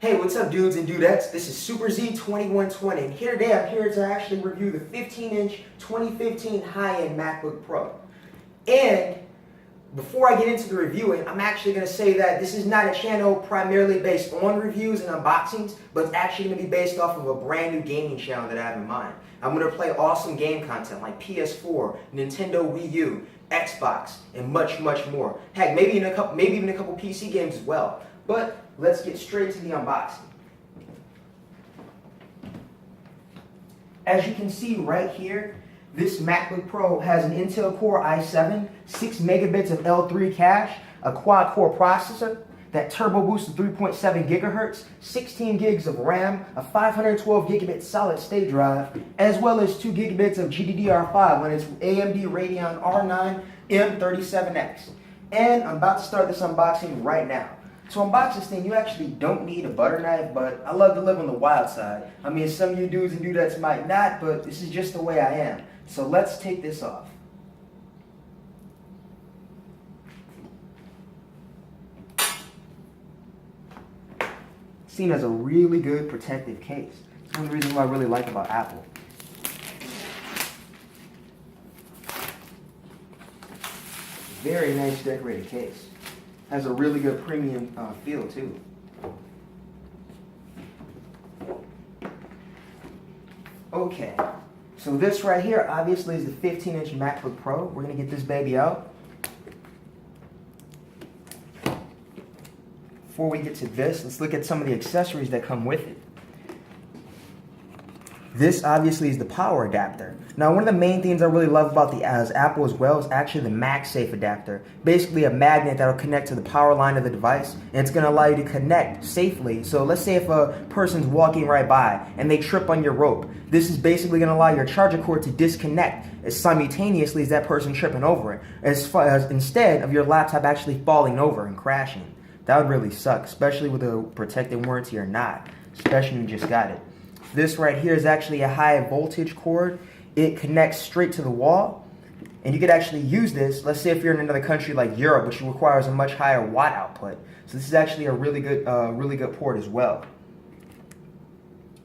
Hey, what's up dudes and dudettes? This is Super Z2120 and here today I'm here to actually review the 15-inch 2015 high-end MacBook Pro. And before I get into the reviewing, I'm actually going to say that this is not a channel primarily based on reviews and unboxings, but it's actually going to be based off of a brand new gaming channel that I have in mind. I'm going to play awesome game content like PS4, Nintendo Wii U, Xbox, and much more. Heck, maybe even a couple PC games as well. But let's get straight to the unboxing. As you can see right here, this MacBook Pro has an Intel Core i7, 6 megabits of L3 cache, a quad-core processor, that turbo boosted 3.7 gigahertz, 16 gigs of RAM, a 512 gigabit solid-state drive, as well as 2 gigabits of GDDR5 on its AMD Radeon R9 M37X. And I'm about to start this unboxing right now. To unbox this thing, you actually don't need a butter knife, but I love to live on the wild side. I mean, some of you dudes and dudettes might not, but this is just the way I am. So let's take this off. Seen as a really good protective case. It's one of the reasons why I really like about Apple. Very nice decorated case. Has a really good premium feel too. Okay, so this right here obviously is the 15-inch MacBook Pro. We're gonna get this baby out. Before we get to this, let's look at some of the accessories that come with it. This obviously is the power adapter. Now, one of the main things I really love about the Apple as well is actually the MagSafe adapter. Basically a magnet that will connect to the power line of the device, and it's going to allow you to connect safely. So let's say if a person's walking right by and they trip on your rope, this is basically going to allow your charger cord to disconnect as simultaneously as that person tripping over it, instead of your laptop actually falling over and crashing. That would really suck, especially with a protected warranty or not, especially when you just got it. This right here is actually a high voltage cord. It connects straight to the wall, and you could actually use this, let's say if you're in another country like Europe, which requires a much higher watt output. So this is actually a really good port as well.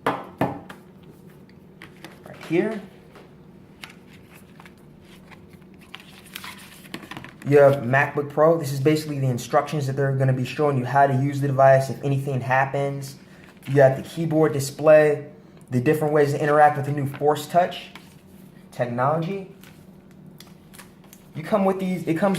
Right here, you have MacBook Pro. This is basically the instructions that they're going to be showing you how to use the device if anything happens. You got the keyboard display, the different ways to interact with the new Force Touch technology. It comes with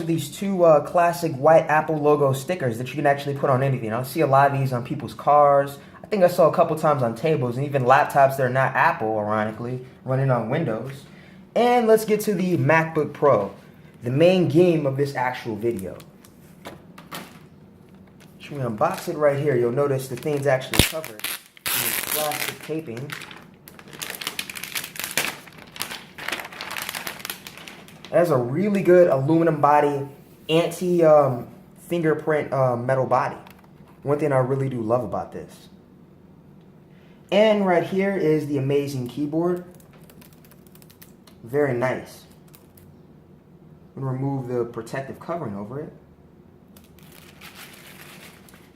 these two classic white Apple logo stickers that you can actually put on anything. I see a lot of these on people's cars. I think I saw a couple times on tables and even laptops that are not Apple, ironically, running on Windows. And let's get to the MacBook Pro, the main game of this actual video. So we unbox it right here. You'll notice the thing's actually covered in this plastic taping. It has a really good aluminum body, anti-fingerprint metal body. One thing I really do love about this. And right here is the amazing keyboard. Very nice. I'm going to remove the protective covering over it.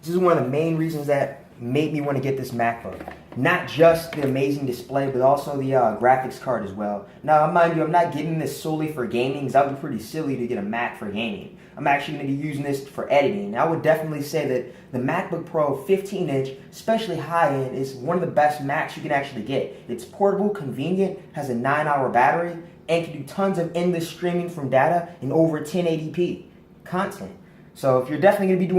This is one of the main reasons that made me want to get this MacBook. Not just the amazing display, but also the graphics card as well. Now, mind you, I'm not getting this solely for gaming, because that would be pretty silly to get a Mac for gaming. I'm actually going to be using this for editing. I would definitely say that the MacBook Pro 15-inch, especially high-end, is one of the best Macs you can actually get. It's portable, convenient, has a 9-hour battery, and can do tons of endless streaming from data in over 1080p content. So if you're definitely going to be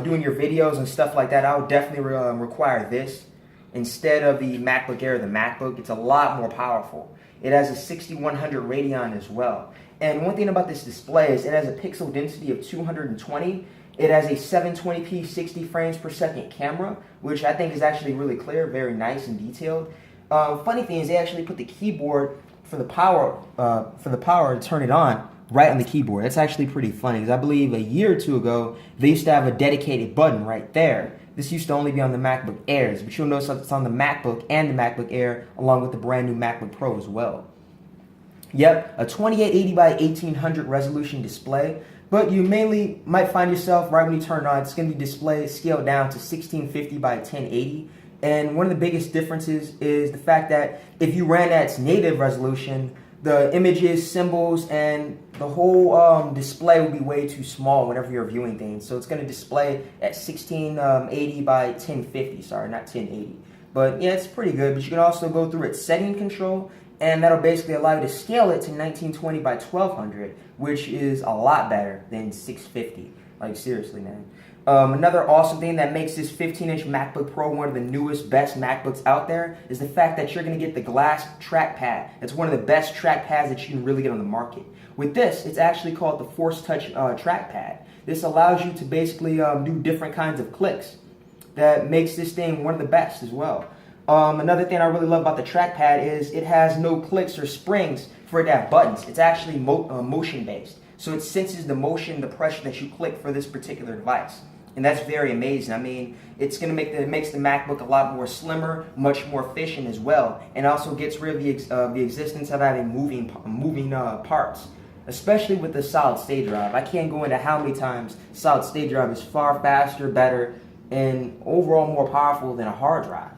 doing your videos and stuff like that, I would definitely require this instead of the MacBook Air or the MacBook. It's a lot more powerful. It has a 6100 Radeon as well. And one thing about this display is it has a pixel density of 220. It has a 720p 60 frames per second camera, which I think is actually really clear, very nice and detailed. Funny thing is they actually put the keyboard for the power to turn it on right on the keyboard. That's actually pretty funny, because I believe a year or two ago, they used to have a dedicated button right there. This used to only be on the MacBook Airs, but you'll notice it's on the MacBook and the MacBook Air, along with the brand new MacBook Pro as well. Yep, a 2880 by 1800 resolution display. But you mainly might find yourself right when you turn it on, it's going to be displayed scaled down to 1650 by 1080. And one of the biggest differences is the fact that if you ran at its native resolution, the images, symbols, and the whole display will be way too small whenever you're viewing things. So it's going to display at 1680 by 1050, sorry, not 1080. But yeah, it's pretty good. But you can also go through its setting control, and that'll basically allow you to scale it to 1920 by 1200, which is a lot better than 650. Like, seriously, man. Another awesome thing that makes this 15-inch MacBook Pro one of the newest, best MacBooks out there is the fact that you're going to get the glass trackpad. It's one of the best trackpads that you can really get on the market. With this, it's actually called the Force Touch trackpad. This allows you to basically do different kinds of clicks. That makes this thing one of the best as well. Another thing I really love about the trackpad is it has no clicks or springs for it to have buttons. It's actually motion-based. So it senses the motion, the pressure that you click for this particular device. And that's very amazing. I mean, it's going to make it makes the MacBook a lot more slimmer, much more efficient as well, and also gets rid of the existence of having moving parts, especially with the solid state drive. I can't go into how many times solid state drive is far faster, better, and overall more powerful than a hard drive.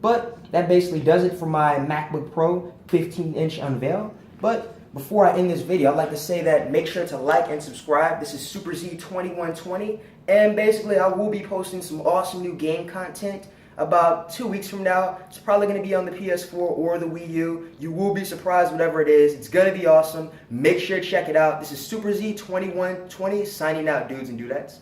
But that basically does it for my MacBook Pro 15-inch unveil. But before I end this video, I'd like to say that make sure to like and subscribe. This is Super Z 2120, and basically I will be posting some awesome new game content about 2 weeks from now. It's probably going to be on the PS4 or the Wii U. You will be surprised whatever it is. It's going to be awesome. Make sure to check it out. This is Super Z 2120 signing out, dudes and dudettes.